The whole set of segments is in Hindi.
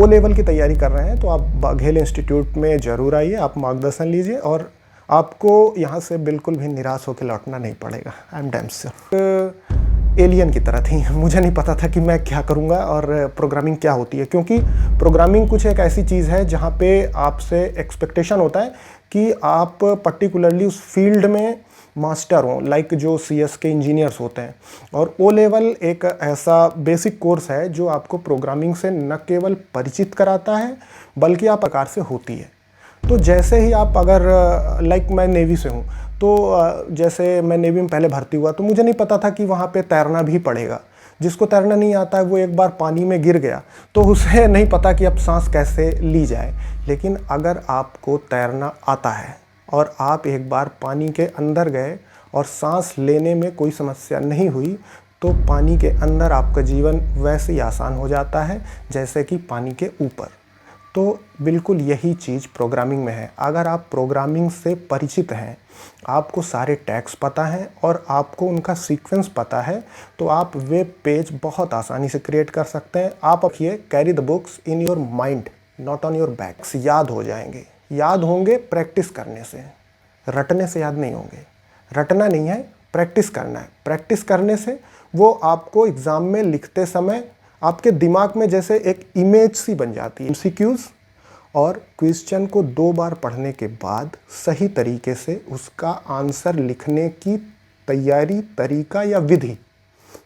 ओ लेवल की तैयारी कर रहे हैं तो आप बाघेल इंस्टीट्यूट में ज़रूर आइए, आप मार्गदर्शन लीजिए और आपको यहाँ से बिल्कुल भी निराश होकर लौटना नहीं पड़ेगा। I am damn sure. Alien की तरह थी, मुझे नहीं पता था कि मैं क्या करूँगा और प्रोग्रामिंग क्या होती है, क्योंकि प्रोग्रामिंग कुछ एक ऐसी चीज़ है जहाँ पे आपसे एक्सपेक्टेशन होता है कि आप पर्टिकुलरली उस फील्ड में मास्टर हों, लाइक जो CS के इंजीनियर्स होते हैं। और ओ लेवल एक ऐसा बेसिक कोर्स है जो आपको प्रोग्रामिंग से न केवल परिचित कराता है बल्कि आप प्रकार से होती है। तो जैसे ही आप अगर लाइक मैं नेवी से हूँ, तो जैसे मैं नेवी में पहले भर्ती हुआ तो मुझे नहीं पता था कि वहाँ पे तैरना भी पड़ेगा। जिसको तैरना नहीं आता है वो एक बार पानी में गिर गया तो उसे नहीं पता कि अब सांस कैसे ली जाए। लेकिन अगर आपको तैरना आता है और आप एक बार पानी के अंदर गए और सांस लेने में कोई समस्या नहीं हुई, तो पानी के अंदर आपका जीवन वैसे ही आसान हो जाता है जैसे कि पानी के ऊपर। तो बिल्कुल यही चीज़ प्रोग्रामिंग में है। अगर आप प्रोग्रामिंग से परिचित हैं, आपको सारे टैग्स पता हैं और आपको उनका सीक्वेंस पता है, तो आप वेब पेज बहुत आसानी से क्रिएट कर सकते हैं। आप ये carry the books in your mind not on your backs, याद हो जाएंगे। याद होंगे प्रैक्टिस करने से, रटने से याद नहीं होंगे। रटना नहीं है, प्रैक्टिस करना है। प्रैक्टिस करने से वो आपको एग्ज़ाम में लिखते समय आपके दिमाग में जैसे एक इमेज सी बन जाती है। MCQs और क्वेश्चन को 2 बार पढ़ने के बाद सही तरीके से उसका आंसर लिखने की तैयारी, तरीका या विधि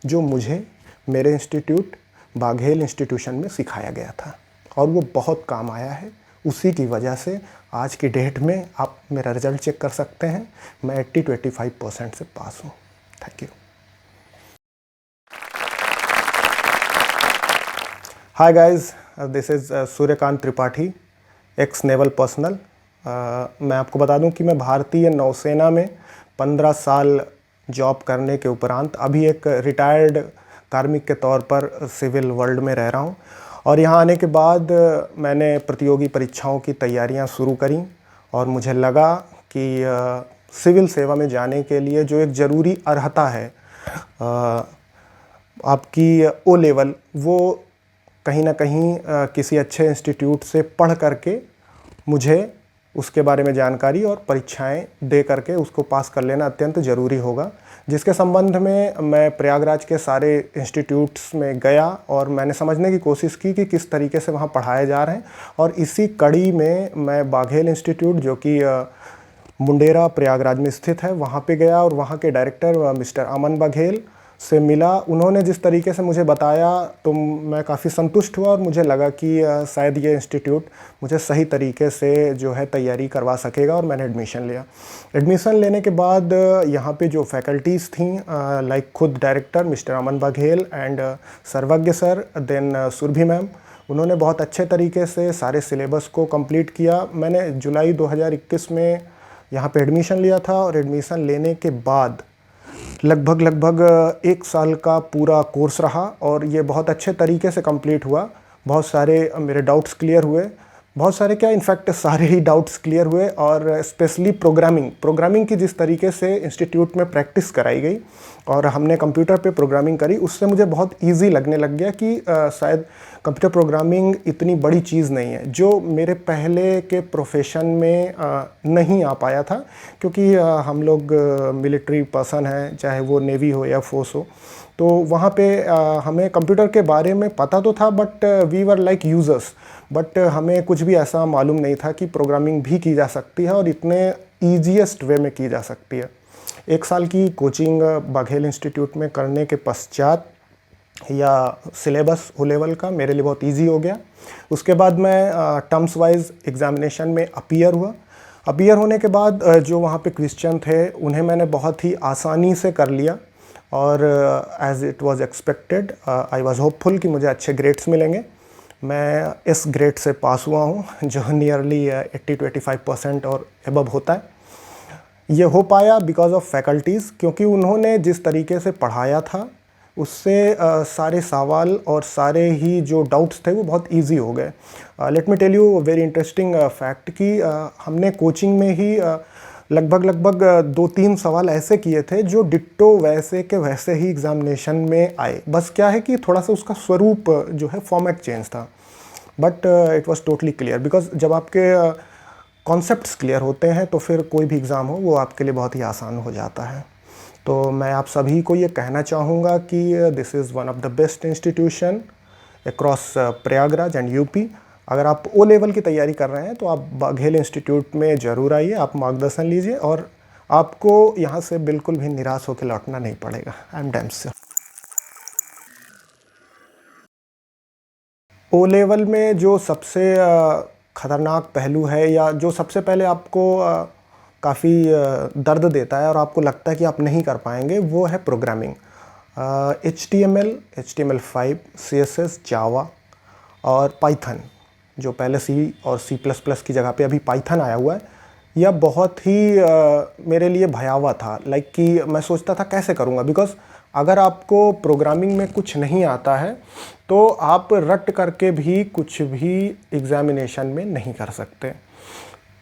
जो मुझे मेरे इंस्टीट्यूट बाघेल इंस्टीट्यूशन में सिखाया गया था और वो बहुत काम आया है। उसी की वजह से आज की डेट में आप मेरा रिज़ल्ट चेक कर सकते हैं, मैं 80 to 85% से पास हूँ। Thank you. Hi guys, this is Suryakant Tripathi, x naval personal. मैं आपको बता दूं कि मैं भारतीय नौसेना में 15 साल जॉब करने के उपरांत अभी एक रिटायर्ड कार्मिक के तौर पर सिविल वर्ल्ड में रह रहा हूं। और यहाँ आने के बाद मैंने प्रतियोगी परीक्षाओं की तैयारियां शुरू करी और मुझे लगा कि सिविल सेवा में जाने के लिए जो एक ज़रूरी अर्हता है आपकी ओ लेवल, वो कहीं ना कहीं किसी अच्छे इंस्टीट्यूट से पढ़ करके मुझे उसके बारे में जानकारी और परीक्षाएं दे करके उसको पास कर लेना अत्यंत ज़रूरी होगा। जिसके संबंध में मैं प्रयागराज के सारे इंस्टीट्यूट्स में गया और मैंने समझने की कोशिश की कि किस तरीके से वहाँ पढ़ाए जा रहे हैं। और इसी कड़ी में मैं बाघेल इंस्टीट्यूट, जो कि मुंडेरा प्रयागराज में स्थित है, वहाँ पे गया और वहाँ के डायरेक्टर मिस्टर अमन बघेल से मिला। उन्होंने जिस तरीके से मुझे बताया तो मैं काफ़ी संतुष्ट हुआ और मुझे लगा कि शायद ये इंस्टीट्यूट मुझे सही तरीके से जो है तैयारी करवा सकेगा और मैंने एडमिशन लिया। एडमिशन लेने के बाद यहाँ पे जो फैकल्टीज़ थी, लाइक खुद director mister Aman Baghel and सर्वज्ञ सर, देन सुरभि मैम, उन्होंने बहुत अच्छे तरीके से सारे सिलेबस को कंप्लीट किया। मैंने जुलाई 2021 में यहाँ पे एडमिशन लिया था और एडमिशन लेने के बाद लगभग 1 साल का पूरा कोर्स रहा और ये बहुत अच्छे तरीके से कंप्लीट हुआ। बहुत सारे मेरे डाउट्स क्लियर हुए, बहुत सारे क्या, इनफैक्ट सारे ही डाउट्स क्लियर हुए। और स्पेशली प्रोग्रामिंग की जिस तरीके से इंस्टीट्यूट में प्रैक्टिस कराई गई और हमने कंप्यूटर पे प्रोग्रामिंग करी, उससे मुझे बहुत इजी लगने लग गया कि शायद कंप्यूटर प्रोग्रामिंग इतनी बड़ी चीज़ नहीं है, जो मेरे पहले के प्रोफेशन में नहीं आ पाया था। क्योंकि हम लोग मिलिट्री पर्सन हैं, चाहे वो नेवी हो या फोर्स हो, तो वहाँ पे हमें कंप्यूटर के बारे में पता तो था, but we were like users. But हमें कुछ भी ऐसा मालूम नहीं था कि प्रोग्रामिंग भी की जा सकती है और इतने ईजीएस्ट वे में की जा सकती है। 1 साल की कोचिंग बाघेल इंस्टीट्यूट में करने के पश्चात या सिलेबस ओ लेवल का मेरे लिए बहुत इजी हो गया। उसके बाद मैं टर्म्स वाइज एग्जामिनेशन में अपीयर हुआ। अपीयर होने के बाद जो वहाँ पे क्वेश्चन थे उन्हें मैंने बहुत ही आसानी से कर लिया और as it was expected I was hopeful कि मुझे अच्छे ग्रेड्स मिलेंगे। मैं इस ग्रेड से पास हुआ हूँ, जो नियरली 80 to 85% और एबव होता है। ये हो पाया बिकॉज ऑफ फैकल्टीज़, क्योंकि उन्होंने जिस तरीके से पढ़ाया था उससे सारे सवाल और सारे ही जो डाउट्स थे वो बहुत इजी हो गए। Let me tell you very interesting fact कि हमने कोचिंग में ही लगभग 2-3 सवाल ऐसे किए थे जो डिट्टो वैसे के वैसे ही एग्जामिनेशन में आए। बस क्या है कि थोड़ा सा उसका स्वरूप जो है फॉर्मेट चेंज था। But it was totally clear, because जब आपके कॉन्सेप्ट्स क्लियर होते हैं तो फिर कोई भी एग्ज़ाम हो वो आपके लिए बहुत ही आसान हो जाता है। तो मैं आप सभी को ये कहना चाहूँगा कि this is one of the best institution across Prayagraj and UP. अगर आप ओ लेवल की तैयारी कर रहे हैं तो आप बाघेल इंस्टीट्यूट में ज़रूर आइए, आप मार्गदर्शन लीजिए और आपको यहाँ से बिल्कुल भी निराश होकर लौटना नहीं पड़ेगा। I am damn sure. O level में जो सबसे ख़तरनाक पहलू है या जो सबसे पहले आपको काफ़ी दर्द देता है और आपको लगता है कि आप नहीं कर पाएंगे, वो है प्रोग्रामिंग। HTML, HTML5, CSS, जावा और पाइथन, जो पहले C और C++ की जगह पे अभी पाइथन आया हुआ है, यह बहुत ही मेरे लिए भयावह था। लाइक कि मैं सोचता था कैसे करूँगा, बिकॉज़ अगर आपको प्रोग्रामिंग में कुछ नहीं आता है तो आप रट करके भी कुछ भी एग्ज़ामिनेशन में नहीं कर सकते।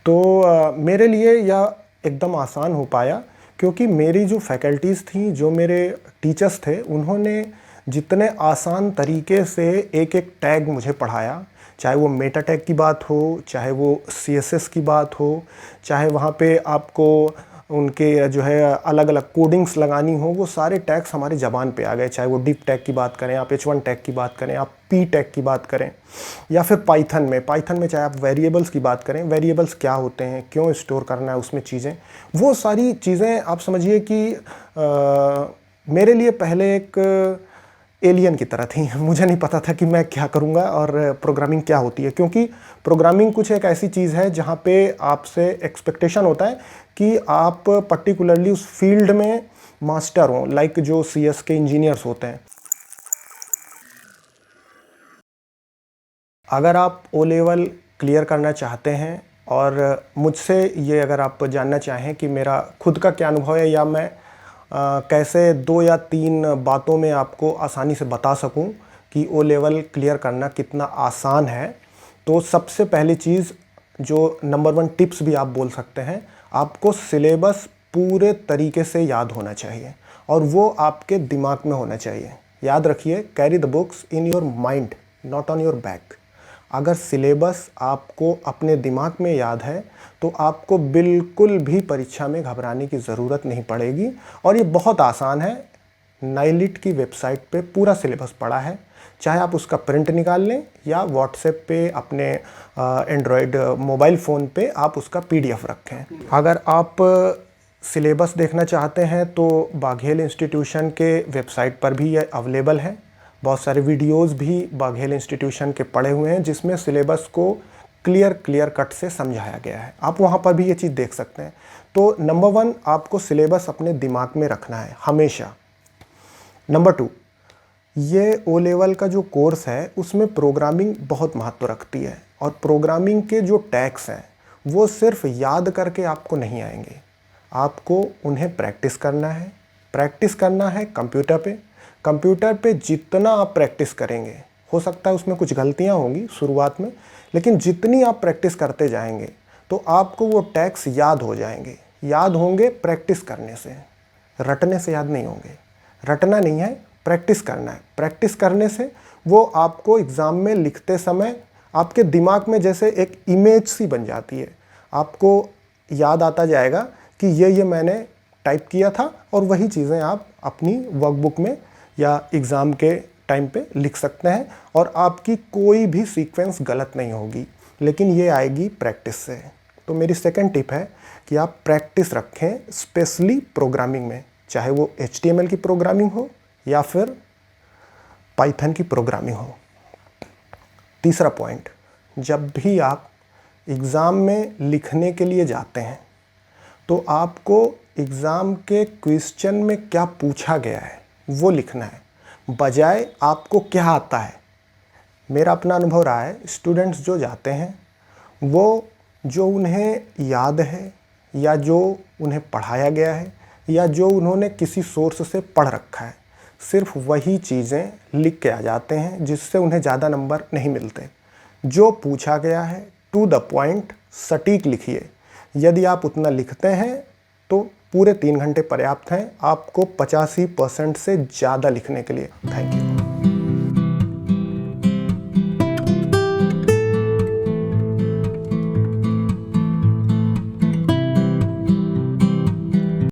तो मेरे लिए यह एकदम आसान हो पाया, क्योंकि मेरी जो फैकल्टीज़ थी, जो मेरे टीचर्स थे, उन्होंने जितने आसान तरीके से एक एक टैग मुझे पढ़ाया, चाहे वो मेटा टैग की बात हो, चाहे वो CSS की बात हो, चाहे वहाँ पे आपको उनके जो है अलग अलग कोडिंग्स लगानी हो, वो सारे टैग्स हमारे ज़बान पे आ गए। चाहे वो डिप टैग की बात करें, आप H1 टैग की बात करें, आप P टैग की बात करें, या फिर पाइथन में चाहे आप वेरिएबल्स की बात करें, वेरिएबल्स क्या होते हैं, क्यों स्टोर करना है उसमें चीज़ें, वो सारी चीज़ें आप समझिए कि मेरे लिए पहले एक एलियन की तरह थी। मुझे नहीं पता था कि मैं क्या करूँगा और प्रोग्रामिंग क्या होती है, क्योंकि प्रोग्रामिंग कुछ एक ऐसी चीज़ है जहाँ पे आपसे एक्सपेक्टेशन होता है कि आप पर्टिकुलरली उस फील्ड में मास्टर हों, लाइक जो CS के इंजीनियर्स होते हैं। अगर आप ओ लेवल क्लियर करना चाहते हैं और मुझसे ये अगर आप जानना चाहें कि मेरा खुद का क्या अनुभव है, या मैं कैसे 2 या 3 बातों में आपको आसानी से बता सकूं कि ओ लेवल क्लियर करना कितना आसान है, तो सबसे पहली चीज़, जो नंबर 1 टिप्स भी आप बोल सकते हैं, आपको सिलेबस पूरे तरीके से याद होना चाहिए और वो आपके दिमाग में होना चाहिए। याद रखिए, carry the books in your mind, not on your back. अगर सिलेबस आपको अपने दिमाग में याद है तो आपको बिल्कुल भी परीक्षा में घबराने की ज़रूरत नहीं पड़ेगी और ये बहुत आसान है। नाइलिट की वेबसाइट पे पूरा सिलेबस पड़ा है, चाहे आप उसका प्रिंट निकाल लें या व्हाट्सएप पे अपने एंड्रॉयड मोबाइल फ़ोन पे आप उसका PDF रखें। अगर आप सिलेबस देखना चाहते हैं तो बाघेल इंस्टीट्यूशन के वेबसाइट पर भी ये अवेलेबल है। बहुत सारे वीडियोस भी बाघेल इंस्टीट्यूशन के पड़े हुए हैं जिसमें सिलेबस को क्लियर कट से समझाया गया है। आप वहाँ पर भी ये चीज़ देख सकते हैं। तो नंबर 1, आपको सिलेबस अपने दिमाग में रखना है हमेशा। नंबर 2, ये ओ लेवल का जो कोर्स है उसमें प्रोग्रामिंग बहुत महत्व रखती है और प्रोग्रामिंग के जो टैग्स हैं वो सिर्फ याद करके आपको नहीं आएंगे, आपको उन्हें प्रैक्टिस करना है। प्रैक्टिस करना है कंप्यूटर पे जितना आप प्रैक्टिस करेंगे, हो सकता है उसमें कुछ गलतियां होंगी शुरुआत में, लेकिन जितनी आप प्रैक्टिस करते जाएंगे तो आपको वो टैग्स याद हो जाएंगे। याद होंगे प्रैक्टिस करने से, रटने से याद नहीं होंगे। रटना नहीं है, प्रैक्टिस करना है। प्रैक्टिस करने से वो आपको एग्ज़ाम में लिखते समय आपके दिमाग में जैसे एक इमेज सी बन जाती है। आपको याद आता जाएगा कि ये मैंने टाइप किया था और वही चीज़ें आप अपनी वर्कबुक में या एग्ज़ाम के टाइम पे लिख सकते हैं और आपकी कोई भी सीक्वेंस गलत नहीं होगी, लेकिन ये आएगी प्रैक्टिस से। तो मेरी सेकंड टिप है कि आप प्रैक्टिस रखें, स्पेशली प्रोग्रामिंग में, चाहे वो HTML की प्रोग्रामिंग हो या फिर पाइथन की प्रोग्रामिंग हो। तीसरा पॉइंट, जब भी आप एग्ज़ाम में लिखने के लिए जाते हैं तो आपको एग्ज़ाम के क्वेश्चन में क्या पूछा गया है वो लिखना है, बजाय आपको क्या आता है। मेरा अपना अनुभव रहा है, स्टूडेंट्स जो जाते हैं वो जो उन्हें याद है या जो उन्हें पढ़ाया गया है या जो उन्होंने किसी सोर्स से पढ़ रखा है, सिर्फ वही चीज़ें लिख के आ जाते हैं, जिससे उन्हें ज़्यादा नंबर नहीं मिलते। जो पूछा गया है टू द पॉइंट सटीक लिखिए। यदि आप उतना लिखते हैं तो पूरे 3 घंटे पर्याप्त हैं आपको 85% से ज़्यादा लिखने के लिए। Thank you.